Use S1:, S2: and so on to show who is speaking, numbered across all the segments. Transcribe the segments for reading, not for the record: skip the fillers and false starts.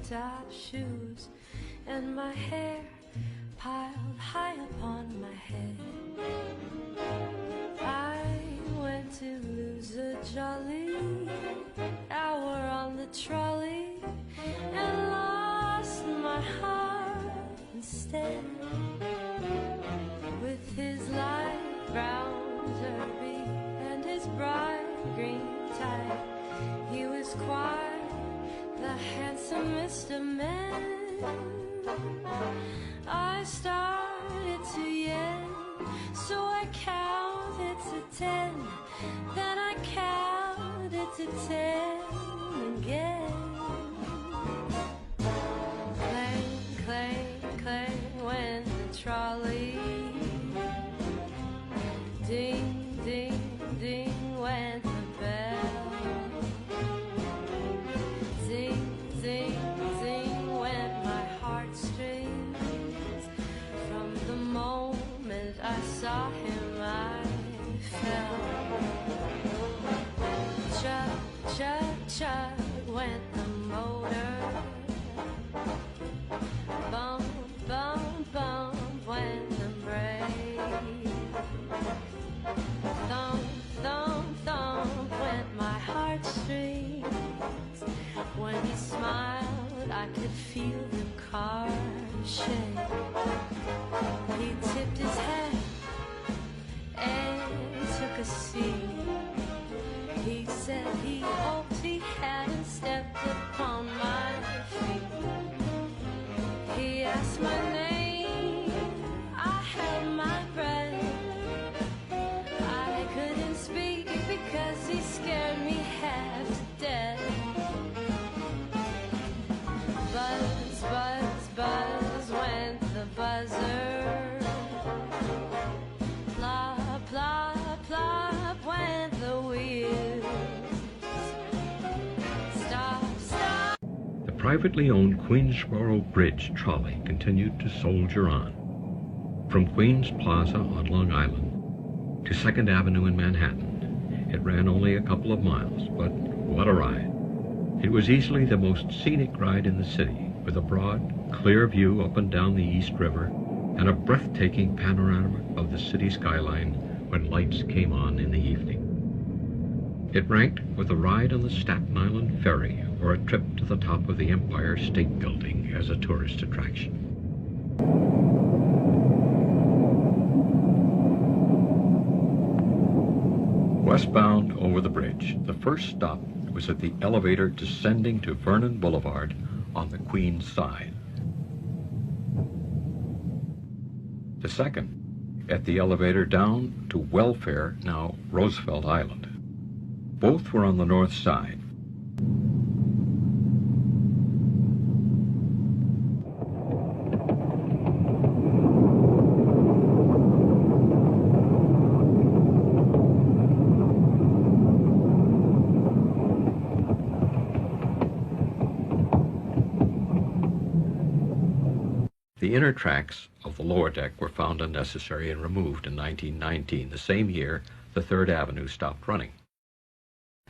S1: top shoes, and my hair piled high upon my head. I went to lose a jolly hour on the trolley and lost my heart instead. With his light brown derby and his bright green tie, he was quite the handsomest of men. I started to yell, so I counted to 10. Then I counted to 10 again. Clang, clang, clang went the trolley. Ding, ding, ding went the bell. Zing, zing, zing went my heartstrings. From the moment I saw him, I fell. Chug, chug, chug went the motor. Bump, bump, bump went the brake. Thump, thump, thump went my heartstrings. When he smiled, I could feel the car shake. He tipped his hat and took a seat. He said he hoped he hadn't stepped upon my feet. He asked my name, I held my breath. I couldn't speak because he scared me half to death. Buzz, buzz, buzz went the buzzer. Plop, plop, plop went the wheels. Stop, stop.
S2: The privately owned Queensboro Bridge trolley continued to soldier on. From Queens Plaza on Long Island to 2nd Avenue in Manhattan, it ran only a couple of miles, but what a ride. It was easily the most scenic ride in the city, with a broad, clear view up and down the East River and a breathtaking panorama of the city skyline when lights came on in the evening. It ranked with a ride on the Staten Island Ferry or a trip to the top of the Empire State Building as a tourist attraction. Westbound over the bridge, the first stop was at the elevator descending to Vernon Boulevard on the Queens side. The second, at the elevator down to Welfare, now Roosevelt Island. Both were on the north side. The inner tracks of the lower deck were found unnecessary and removed in 1919, the same year the 3rd Avenue stopped running.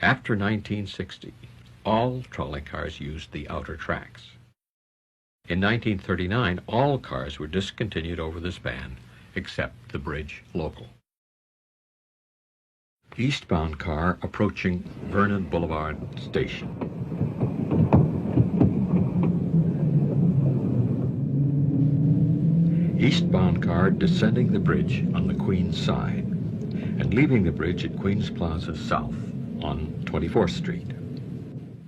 S2: After 1960, all trolley cars used the outer tracks. In 1939, all cars were discontinued over the span, except the bridge local. Eastbound car approaching Vernon Boulevard Station. Eastbound car descending the bridge on the Queens side and leaving the bridge at Queens Plaza South on 24th Street.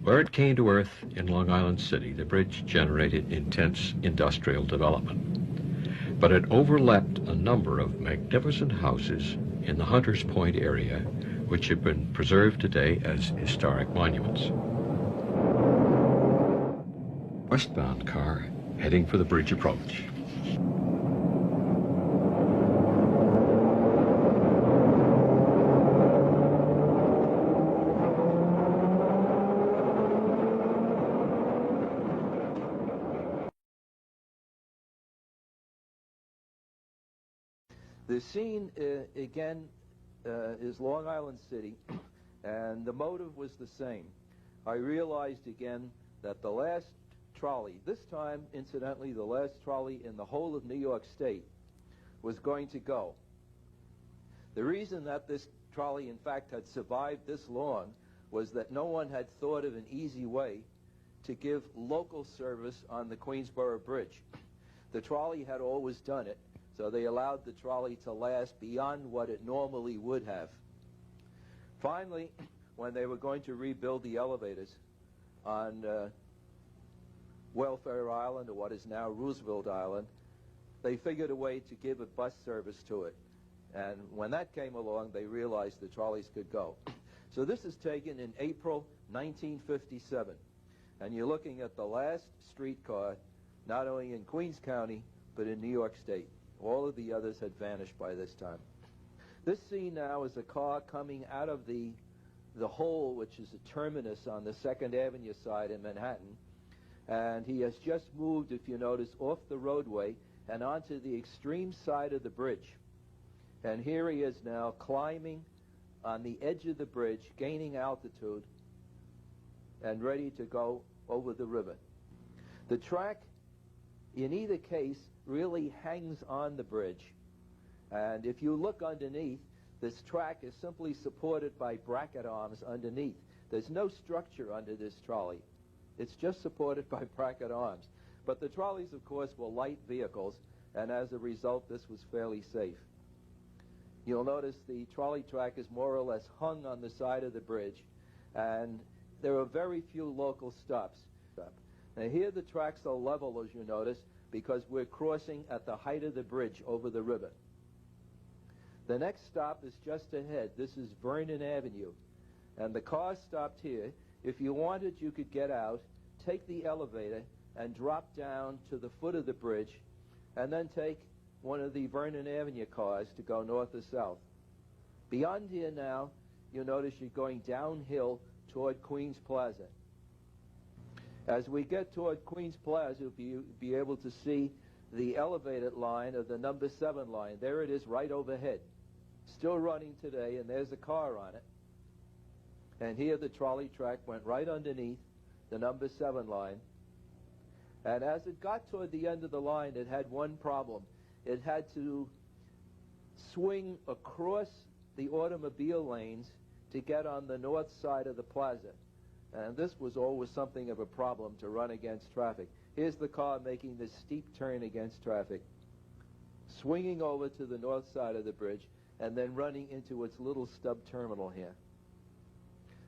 S2: Where it came to earth in Long Island City, the bridge generated intense industrial development, but it overleapt a number of magnificent houses in the Hunters Point area, which have been preserved today as historic monuments. Westbound car heading for the bridge approach.
S3: The scene, again, is Long Island City, and the motive was the same. I realized again that the last trolley, this time, incidentally, the last trolley in the whole of New York State, was going to go. The reason that this trolley, in fact, had survived this long was that no one had thought of an easy way to give local service on the Queensboro Bridge. The trolley had always done it, so they allowed the trolley to last beyond what it normally would have. Finally, when they were going to rebuild the elevators on Welfare Island, or what is now Roosevelt Island, they figured a way to give a bus service to it. And when that came along, they realized the trolleys could go. So this is taken in April 1957. And you're looking at the last streetcar, not only in Queens County, but in New York State. All of the others had vanished by this time. This scene now is a car coming out of the hole, which is a terminus on the 2nd Avenue side in Manhattan. And he has just moved, if you notice, off the roadway and onto the extreme side of the bridge. And here he is now climbing on the edge of the bridge, gaining altitude, and ready to go over the river. The track, in either case, really hangs on the bridge. And if you look underneath, this track is simply supported by bracket arms underneath. There's no structure under this trolley. It's just supported by bracket arms. But the trolleys, of course, were light vehicles, and as a result, this was fairly safe. You'll notice the trolley track is more or less hung on the side of the bridge, and there are very few local stops. Now here the tracks are level, as you notice, because we're crossing at the height of the bridge over the river. The next stop is just ahead. This is Vernon Avenue, and the car stopped here. If you wanted, you could get out, take the elevator, and drop down to the foot of the bridge, and then take one of the Vernon Avenue cars to go north or south. Beyond here now, you'll notice you're going downhill toward Queens Plaza. As we get toward Queens Plaza, you'll be able to see the elevated line of the number 7 line. There it is right overhead. Still running today, and there's a car on it. And here the trolley track went right underneath the number 7 line. And as it got toward the end of the line, it had one problem. It had to swing across the automobile lanes to get on the north side of the plaza. And this was always something of a problem to run against traffic. Here's the car making this steep turn against traffic, swinging over to the north side of the bridge, and then running into its little stub terminal here.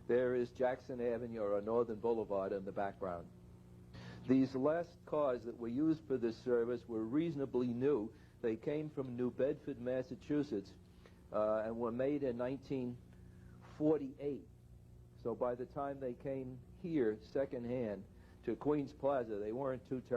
S3: There is Jackson Avenue, or Northern Boulevard, in the background. These last cars that were used for this service were reasonably new. They came from New Bedford, Massachusetts, and were made in 1948. So by the time they came here secondhand to Queens Plaza, they weren't too terrible.